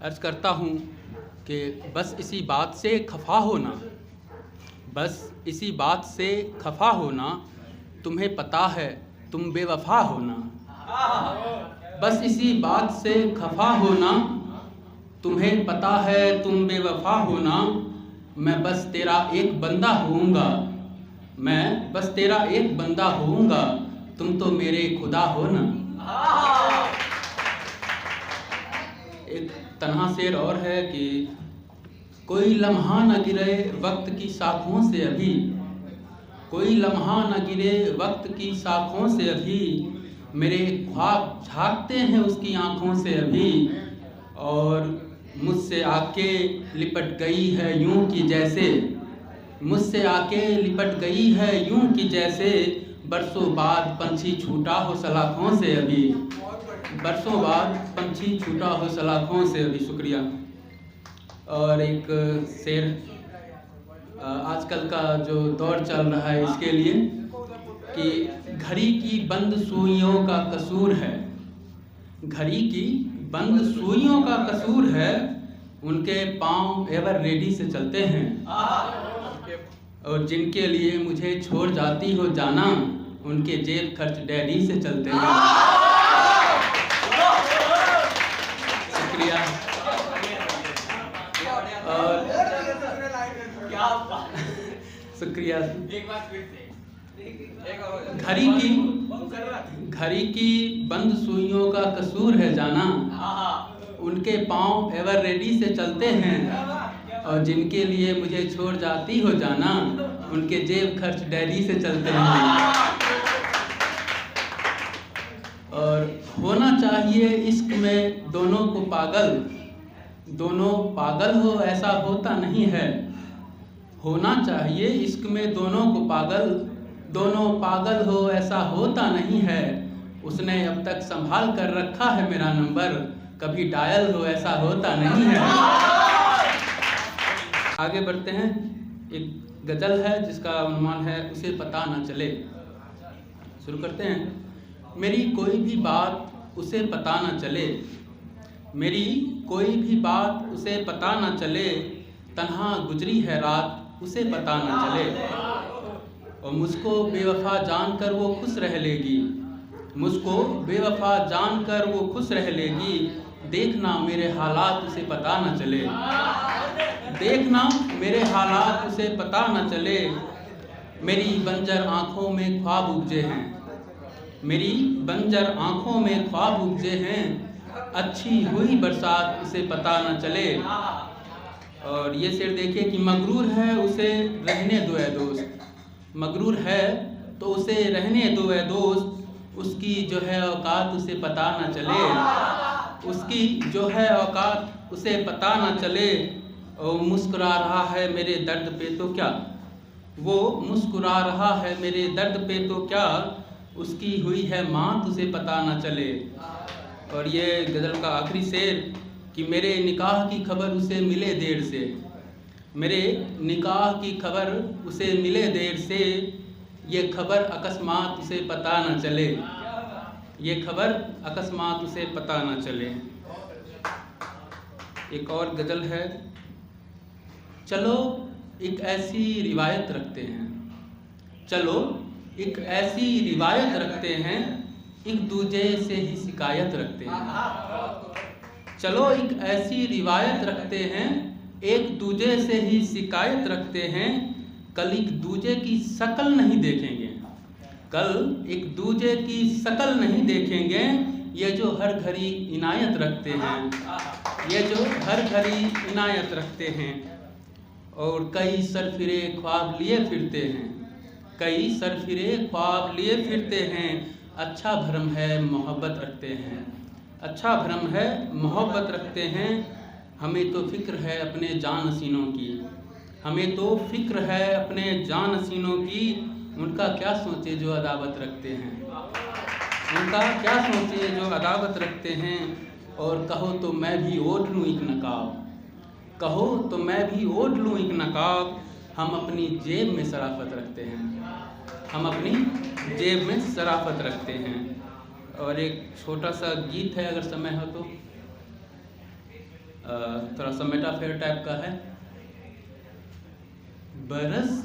अर्ज़ करता हूँ कि बस इसी बात से खफा होना, बस इसी बात से खफा होना, तुम्हें पता है तुम बेवफा होना। बस इसी बात से खफा होना, तुम्हें पता है तुम बेवफा होना। मैं बस तेरा एक बंदा होऊंगा, मैं बस तेरा एक बंदा होऊंगा, तुम तो मेरे खुदा हो ना। एक तन्हा शेर और है कि कोई लम्हा न गिरे वक्त की शाखों से अभी, कोई लम्हा न गिरे वक्त की शाखों से अभी, मेरे ख्वाब झांकते हैं उसकी आँखों से अभी। और मुझसे आके लिपट गई है यूं कि जैसे, मुझसे आके लिपट गई है यूं कि जैसे, बरसों बाद पंछी छूटा हो सलाखों से अभी, बरसों बाद पंछी छूटा हो सलाखों से अभी। शुक्रिया। और एक शेर आजकल का जो दौर चल रहा है इसके लिए कि घड़ी की बंद सुइयों का कसूर है, घड़ी की बंद सुइयों का कसूर है, उनके पाँव एवर रेडी से चलते हैं। और जिनके लिए मुझे छोड़ जाती हो जाना, उनके जेब खर्च डैडी से चलते हैं। शुक्रिया। और शुक्रिया। घड़ी की बंद सुइयों का कसूर है जाना, उनके पाँव एवर रेडी से चलते हैं। और जिनके लिए मुझे छोड़ जाती हो जाना, उनके जेब खर्च डैडी से चलते हैं। और होना चाहिए इश्क में दोनों को पागल, दोनों पागल हो ऐसा होता नहीं है। होना चाहिए इश्क में दोनों को पागल, दोनों पागल हो ऐसा होता नहीं है। उसने अब तक संभाल कर रखा है मेरा नंबर, कभी डायल हो ऐसा होता नहीं है। आगे बढ़ते हैं। एक गज़ल है जिसका अनुमान है उसे पता न चले। शुरू करते हैं। मेरी कोई भी बात उसे पता न चले, मेरी कोई भी बात उसे पता न चले, तन्हा गुजरी है रात उसे पता न चले। और मुझको बेवफा जानकर वो खुश रह लेगी, मुझको बेवफा जानकर वो खुश रह लेगी, देखना मेरे हालात उसे पता न चले, देखना मेरे हालात उसे पता न चले। मेरी बंजर आँखों में ख्वाब उपजे हैं, मेरी बंजर आँखों में ख्वाब उपजे हैं, अच्छी हुई बरसात उसे पता न चले। और ये शेर देखिए कि मगरूर है उसे रहने दो ए दोस्त, मगरूर है तो उसे रहने दो ए दोस्त, उसकी जो है औकात उसे पता न चले, उसकी जो है औकात उसे पता न चले। और मुस्कुरा रहा है मेरे दर्द पे तो क्या, वो मुस्कुरा रहा है मेरे दर्द पे तो क्या, उसकी हुई है मात उसे पता न चले। और ये गज़ल का आखिरी शेर कि मेरे निकाह की खबर उसे मिले देर से, मेरे निकाह की खबर उसे मिले देर से, ये खबर अकस्मात उसे पता न चले, ये खबर अकस्मात उसे पता न चले। एक और गज़ल है। चलो एक ऐसी रिवायत रखते हैं, चलो एक ऐसी रिवायत रखते हैं, एक दूजे से ही शिकायत रखते हैं। चलो एक ऐसी रिवायत रखते हैं, एक दूजे से ही शिकायत रखते हैं, कल एक दूजे की शक्ल नहीं देखेंगे, कल एक दूजे की शक्ल नहीं देखेंगे, ये जो हर घड़ी इनायत रखते हैं, ये जो हर घड़ी इनायत रखते हैं। और कई सरफिरे ख्वाब लिए फिरते हैं, कई सरफिरे ख्वाब लिए फिरते हैं, अच्छा भरम है मोहब्बत रखते हैं, अच्छा भरम है मोहब्बत रखते हैं। हमें तो फ़िक्र है अपने जानसीनों की, हमें तो फ़िक्र है अपने जानसीनों की, उनका क्या सोचे जो अदावत रखते हैं, उनका क्या सोचे जो अदावत रखते हैं। और कहो तो मैं भी ओढ़ लूँ एक नकाब, कहो तो मैं भी ओढ़ लूँ एक नकाब, हम अपनी जेब में शराफत रखते हैं, हम अपनी जेब में शराफत रखते हैं। और एक छोटा सा गीत है अगर समय हो तो। थोड़ा सा मेटाफेयर टाइप का है। बरस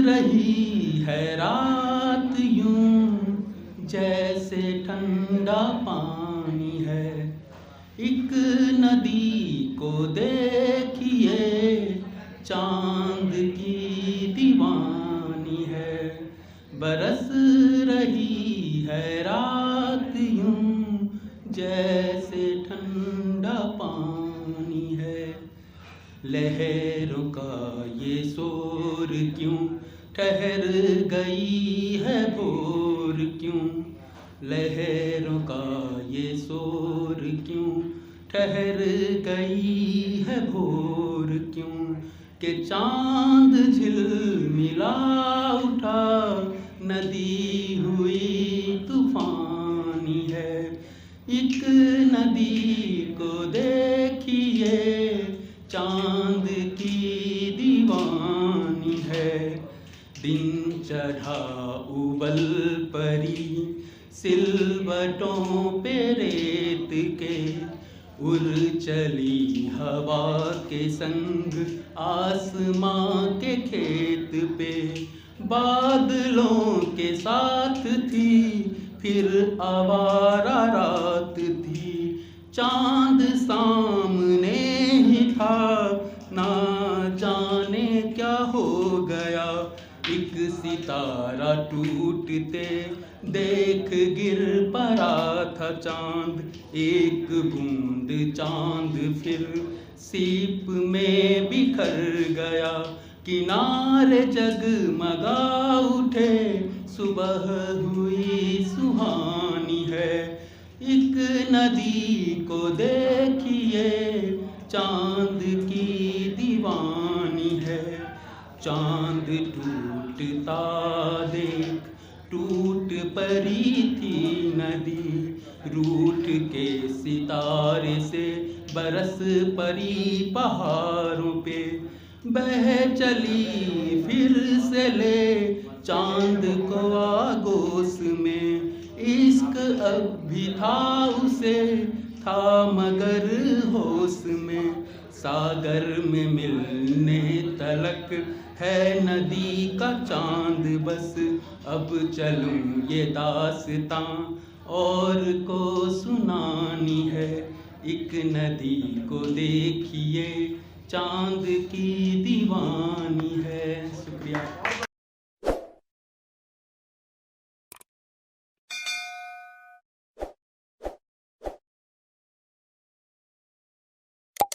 रही है रात यूं जैसे ठंडा पानी है, एक नदी को देखिए चांद की दीवानी है। बरस रही है रात यूं जैसे ठंडा पानी है, लहरों का ये शोर क्यों ठहर गई है भोर क्यों, लहरों का ये शोर क्यों ठहर गई है भोर क्यों, के चांद झिलमिला उठा नदी हुई तूफानी है, एक नदी को देखिए चांद की दीवानी है। दिन चढ़ा उबल परी सिलवटों पे रेत के, उड़ चली हवा के संग आसमां के खेत पे, बादलों के साथ थी फिर आवारा रात थी, चांद सामने ही था ना जाने क्या हो गया, एक सितारा टूटते देख गिर पड़ा था चांद, एक बूंद चांद फिर सीप में बिखर गया, किनारे जगमगा उठे सुबह हुई सुहानी है, एक नदी को देखिए चांद की दीवानी है, चांद टूटता देख टूट पड़ी थी नदी, रूठ के सितारे से बरस पड़ी पहाड़ों पे, बह चली फिर से ले चांद को आगोश में, इश्क अब भी था उसे था मगर होश में, सागर में मिलने तलक है नदी का चांद बस, अब चलूं ये दास्तां और को सुनानी है, एक नदी को देखिए चांद की दीवानी है। शुक्रिया।